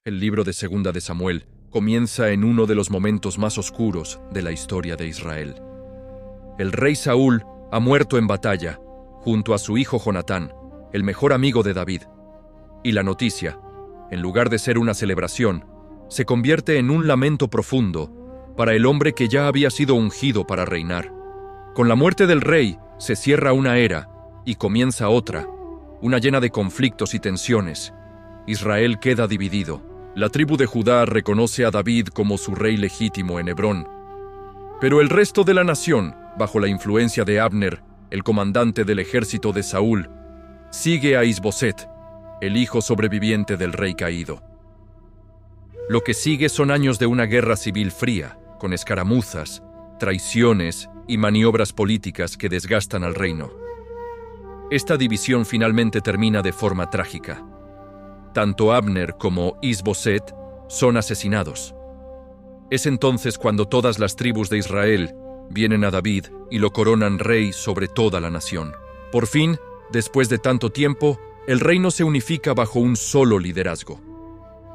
El libro de Segunda de Samuel comienza en uno de los momentos más oscuros de la historia de Israel. El rey Saúl ha muerto en batalla, junto a su hijo Jonatán, el mejor amigo de David. Y la noticia, en lugar de ser una celebración, se convierte en un lamento profundo para el hombre que ya había sido ungido para reinar. Con la muerte del rey se cierra una era y comienza otra, una llena de conflictos y tensiones. Israel queda dividido. La tribu de Judá reconoce a David como su rey legítimo en Hebrón. Pero el resto de la nación, bajo la influencia de Abner, el comandante del ejército de Saúl, sigue a Isboset, el hijo sobreviviente del rey caído. Lo que sigue son años de una guerra civil fría, con escaramuzas, traiciones y maniobras políticas que desgastan al reino. Esta división finalmente termina de forma trágica. Tanto Abner como Isboset son asesinados. Es entonces cuando todas las tribus de Israel vienen a David y lo coronan rey sobre toda la nación. Por fin, después de tanto tiempo, el reino se unifica bajo un solo liderazgo.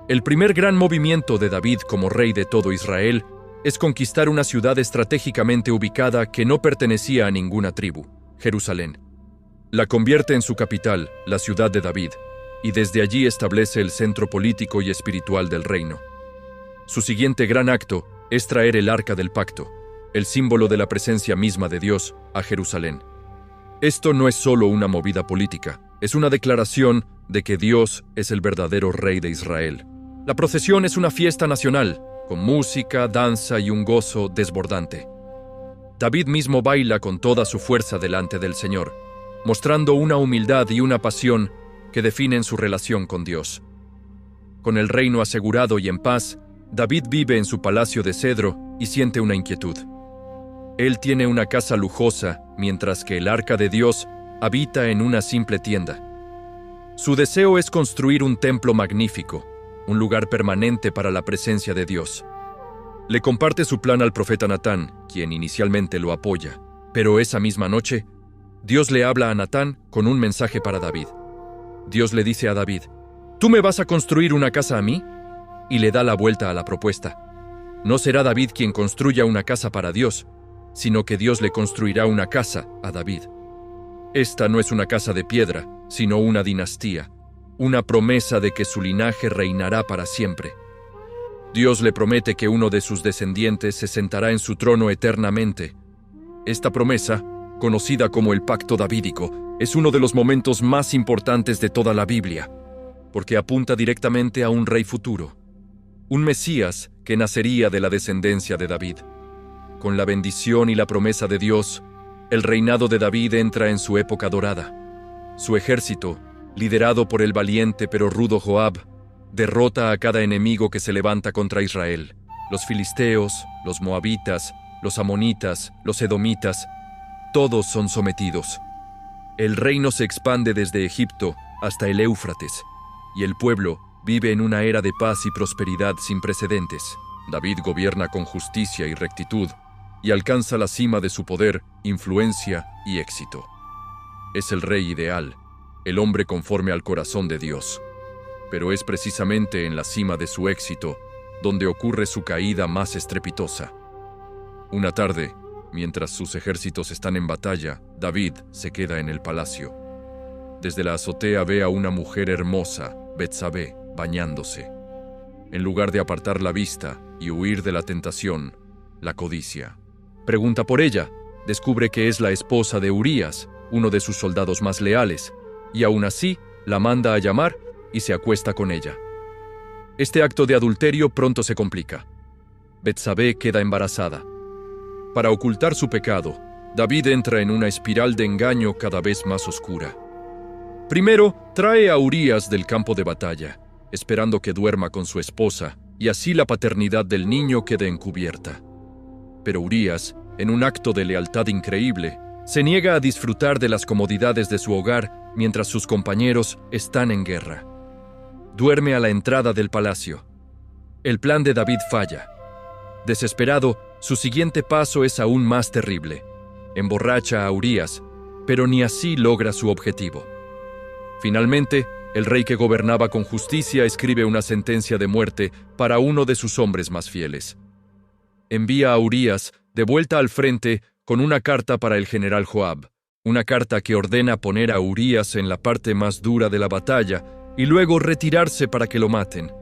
El primer gran movimiento de David como rey de todo Israel es conquistar una ciudad estratégicamente ubicada que no pertenecía a ninguna tribu, Jerusalén. La convierte en su capital, la ciudad de David, y desde allí establece el centro político y espiritual del reino. Su siguiente gran acto es traer el Arca del Pacto, el símbolo de la presencia misma de Dios, a Jerusalén. Esto no es solo una movida política, es una declaración de que Dios es el verdadero rey de Israel. La procesión es una fiesta nacional, con música, danza y un gozo desbordante. David mismo baila con toda su fuerza delante del Señor, mostrando una humildad y una pasión que definen su relación con Dios. Con el reino asegurado y en paz, David vive en su palacio de cedro y siente una inquietud. Él tiene una casa lujosa, mientras que el arca de Dios habita en una simple tienda. Su deseo es construir un templo magnífico, un lugar permanente para la presencia de Dios. Le comparte su plan al profeta Natán, quien inicialmente lo apoya, pero esa misma noche, Dios le habla a Natán con un mensaje para David. Dios le dice a David: ¿tú me vas a construir una casa a mí? Y le da la vuelta a la propuesta. No será David quien construya una casa para Dios, sino que Dios le construirá una casa a David. Esta no es una casa de piedra, sino una dinastía, una promesa de que su linaje reinará para siempre. Dios le promete que uno de sus descendientes se sentará en su trono eternamente. Esta promesa, conocida como el Pacto Davídico, es uno de los momentos más importantes de toda la Biblia, porque apunta directamente a un rey futuro, un Mesías que nacería de la descendencia de David. Con la bendición y la promesa de Dios, el reinado de David entra en su época dorada. Su ejército, liderado por el valiente pero rudo Joab, derrota a cada enemigo que se levanta contra Israel. Los filisteos, los moabitas, los amonitas, los edomitas, todos son sometidos. El reino se expande desde Egipto hasta el Éufrates, y el pueblo vive en una era de paz y prosperidad sin precedentes. David gobierna con justicia y rectitud, y alcanza la cima de su poder, influencia y éxito. Es el rey ideal, el hombre conforme al corazón de Dios. Pero es precisamente en la cima de su éxito donde ocurre su caída más estrepitosa. Una tarde, mientras sus ejércitos están en batalla, David se queda en el palacio. Desde la azotea ve a una mujer hermosa, Betsabé, bañándose. En lugar de apartar la vista y huir de la tentación, la codicia. Pregunta por ella, descubre que es la esposa de Urías, uno de sus soldados más leales, y aún así la manda a llamar y se acuesta con ella. Este acto de adulterio pronto se complica. Betsabé queda embarazada. Para ocultar su pecado, David entra en una espiral de engaño cada vez más oscura. Primero, trae a Urías del campo de batalla, esperando que duerma con su esposa, y así la paternidad del niño quede encubierta. Pero Urías, en un acto de lealtad increíble, se niega a disfrutar de las comodidades de su hogar mientras sus compañeros están en guerra. Duerme a la entrada del palacio. El plan de David falla. Desesperado, su siguiente paso es aún más terrible. Emborracha a Urías, pero ni así logra su objetivo. Finalmente, El rey que gobernaba con justicia escribe una sentencia de muerte para uno de sus hombres más fieles. Envía a Urías de vuelta al frente con una carta para el general Joab, una carta que ordena poner a Urías en la parte más dura de la batalla y luego retirarse para que lo maten.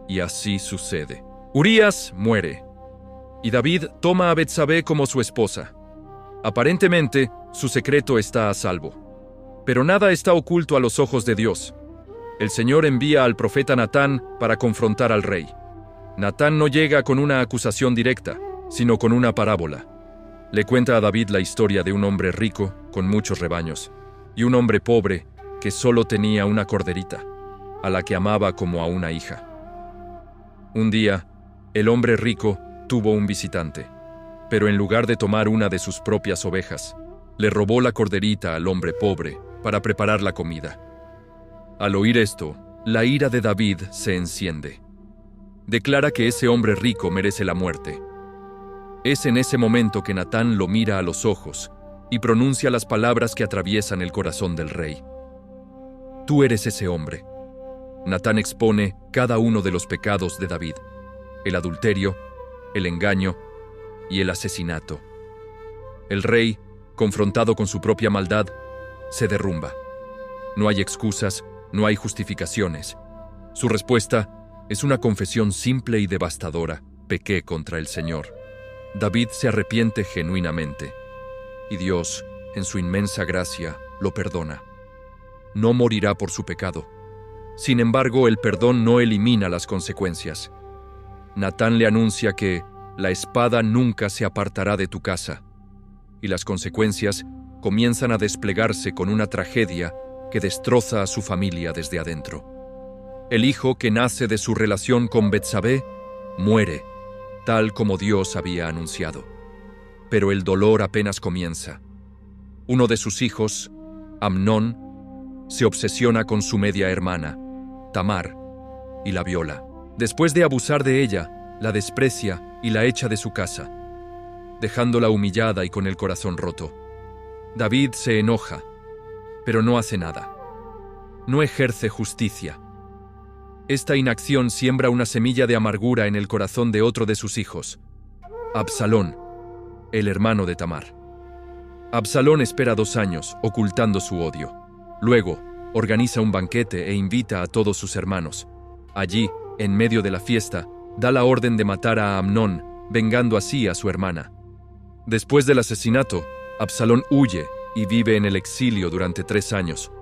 Y así sucede. Urías muere, y David toma a Betsabé como su esposa. Aparentemente, su secreto está a salvo. Pero nada está oculto a los ojos de Dios. El Señor envía al profeta Natán para confrontar al rey. Natán no llega con una acusación directa, sino con una parábola. Le cuenta a David la historia de un hombre rico con muchos rebaños y un hombre pobre que solo tenía una corderita, a la que amaba como a una hija. Un día, el hombre rico tuvo un visitante, pero en lugar de tomar una de sus propias ovejas, le robó la corderita al hombre pobre para preparar la comida. Al oír esto, la ira de David se enciende. Declara que ese hombre rico merece la muerte. Es en ese momento que Natán lo mira a los ojos y pronuncia las palabras que atraviesan el corazón del rey. Tú eres ese hombre. Natán expone cada uno de los pecados de David: el adulterio, el engaño y el asesinato. El rey, confrontado con su propia maldad, se derrumba. No hay excusas, no hay justificaciones. Su respuesta es una confesión simple y devastadora: pequé contra el Señor. David se arrepiente genuinamente, y Dios, en su inmensa gracia, lo perdona. No morirá por su pecado. Sin embargo, el perdón no elimina las consecuencias. Natán le anuncia que la espada nunca se apartará de tu casa, y las consecuencias comienzan a desplegarse con una tragedia que destroza a su familia desde adentro. El hijo que nace de su relación con Betsabé muere, tal como Dios había anunciado. Pero el dolor apenas comienza. Uno de sus hijos, Amnón, se obsesiona con su media hermana, Tamar, y la viola. Después de abusar de ella, la desprecia y la echa de su casa, dejándola humillada y con el corazón roto. David se enoja, pero no hace nada. No ejerce justicia. Esta inacción siembra una semilla de amargura en el corazón de otro de sus hijos, Absalón, el hermano de Tamar. Absalón espera 2 años, ocultando su odio. Luego, organiza un banquete e invita a todos sus hermanos. Allí, en medio de la fiesta, da la orden de matar a Amnón, vengando así a su hermana. Después del asesinato, Absalón huye y vive en el exilio durante 3 años.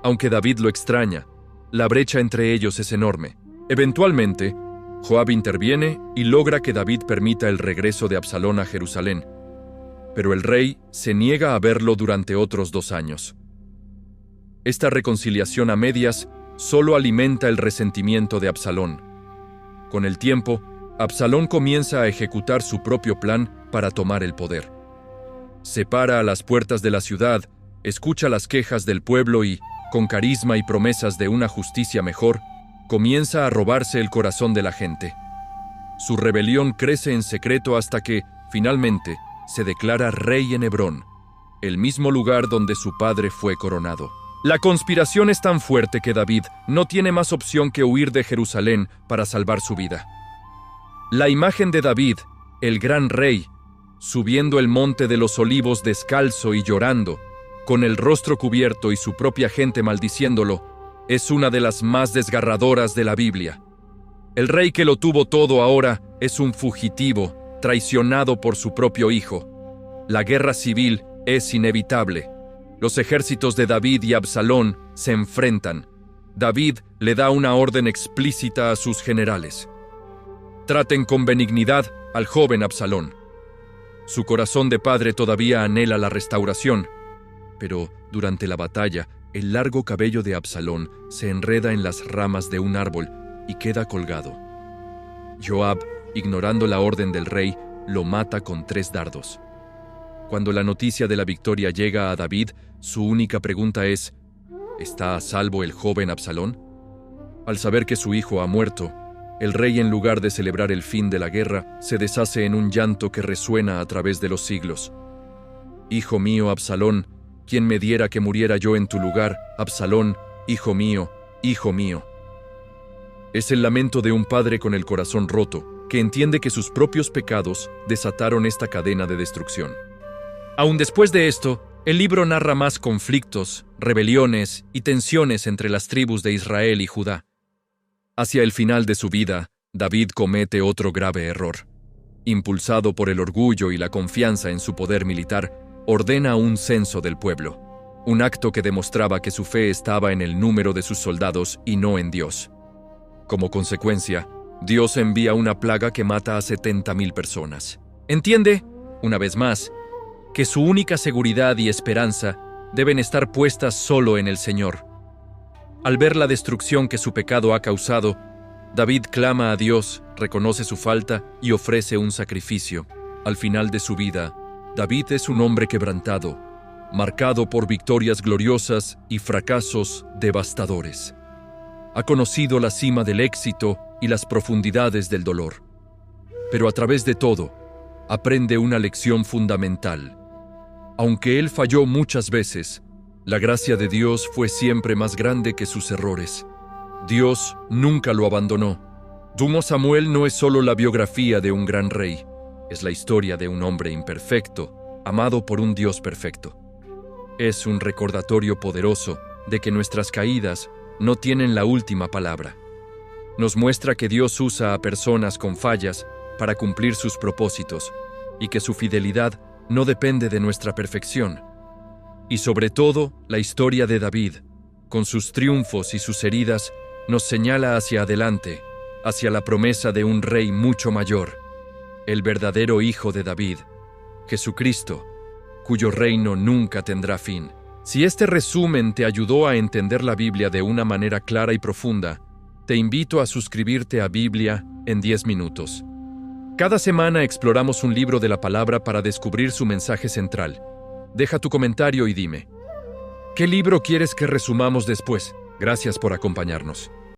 Aunque David lo extraña, la brecha entre ellos es enorme. Eventualmente, Joab interviene y logra que David permita el regreso de Absalón a Jerusalén, pero el rey se niega a verlo durante otros 2 años. Esta reconciliación a medias solo alimenta el resentimiento de Absalón. Con el tiempo, Absalón comienza a ejecutar su propio plan para tomar el poder. Se para a las puertas de la ciudad, escucha las quejas del pueblo y, con carisma y promesas de una justicia mejor, comienza a robarse el corazón de la gente. Su rebelión crece en secreto hasta que, finalmente, se declara rey en Hebrón, el mismo lugar donde su padre fue coronado. La conspiración es tan fuerte que David no tiene más opción que huir de Jerusalén para salvar su vida. La imagen de David, el gran rey, subiendo el monte de los olivos descalzo y llorando, con el rostro cubierto y su propia gente maldiciéndolo, es una de las más desgarradoras de la Biblia. El rey que lo tuvo todo ahora es un fugitivo, traicionado por su propio hijo. La guerra civil es inevitable. Los ejércitos de David y Absalón se enfrentan. David le da una orden explícita a sus generales: traten con benignidad al joven Absalón. Su corazón de padre todavía anhela la restauración, pero durante la batalla, el largo cabello de Absalón se enreda en las ramas de un árbol y queda colgado. Joab, ignorando la orden del rey, lo mata con 3 dardos. Cuando la noticia de la victoria llega a David, su única pregunta es: ¿está a salvo el joven Absalón? Al saber que su hijo ha muerto, el rey, en lugar de celebrar el fin de la guerra, se deshace en un llanto que resuena a través de los siglos. Hijo mío, Absalón, ¿quién me diera que muriera yo en tu lugar? Absalón, hijo mío, hijo mío. Es el lamento de un padre con el corazón roto, que entiende que sus propios pecados desataron esta cadena de destrucción. Aún después de esto, el libro narra más conflictos, rebeliones y tensiones entre las tribus de Israel y Judá. Hacia el final de su vida, David comete otro grave error. Impulsado por el orgullo y la confianza en su poder militar, ordena un censo del pueblo, un acto que demostraba que su fe estaba en el número de sus soldados y no en Dios. Como consecuencia, Dios envía una plaga que mata a 70,000 personas. Entiende, una vez más, que su única seguridad y esperanza deben estar puestas solo en el Señor. Al ver la destrucción que su pecado ha causado, David clama a Dios, reconoce su falta y ofrece un sacrificio. Al final de su vida, David es un hombre quebrantado, marcado por victorias gloriosas y fracasos devastadores. Ha conocido la cima del éxito y las profundidades del dolor. Pero a través de todo, aprende una lección fundamental. Aunque él falló muchas veces, la gracia de Dios fue siempre más grande que sus errores. Dios nunca lo abandonó. 2 Samuel no es solo la biografía de un gran rey, es la historia de un hombre imperfecto, amado por un Dios perfecto. Es un recordatorio poderoso de que nuestras caídas no tienen la última palabra. Nos muestra que Dios usa a personas con fallas para cumplir sus propósitos y que su fidelidad no depende de nuestra perfección. Y sobre todo, la historia de David, con sus triunfos y sus heridas, nos señala hacia adelante, hacia la promesa de un rey mucho mayor, el verdadero Hijo de David, Jesucristo, cuyo reino nunca tendrá fin. Si este resumen te ayudó a entender la Biblia de una manera clara y profunda, te invito a suscribirte a Biblia en 10 minutos. Cada semana exploramos un libro de la palabra para descubrir su mensaje central. Deja tu comentario y dime, ¿qué libro quieres que resumamos después? Gracias por acompañarnos.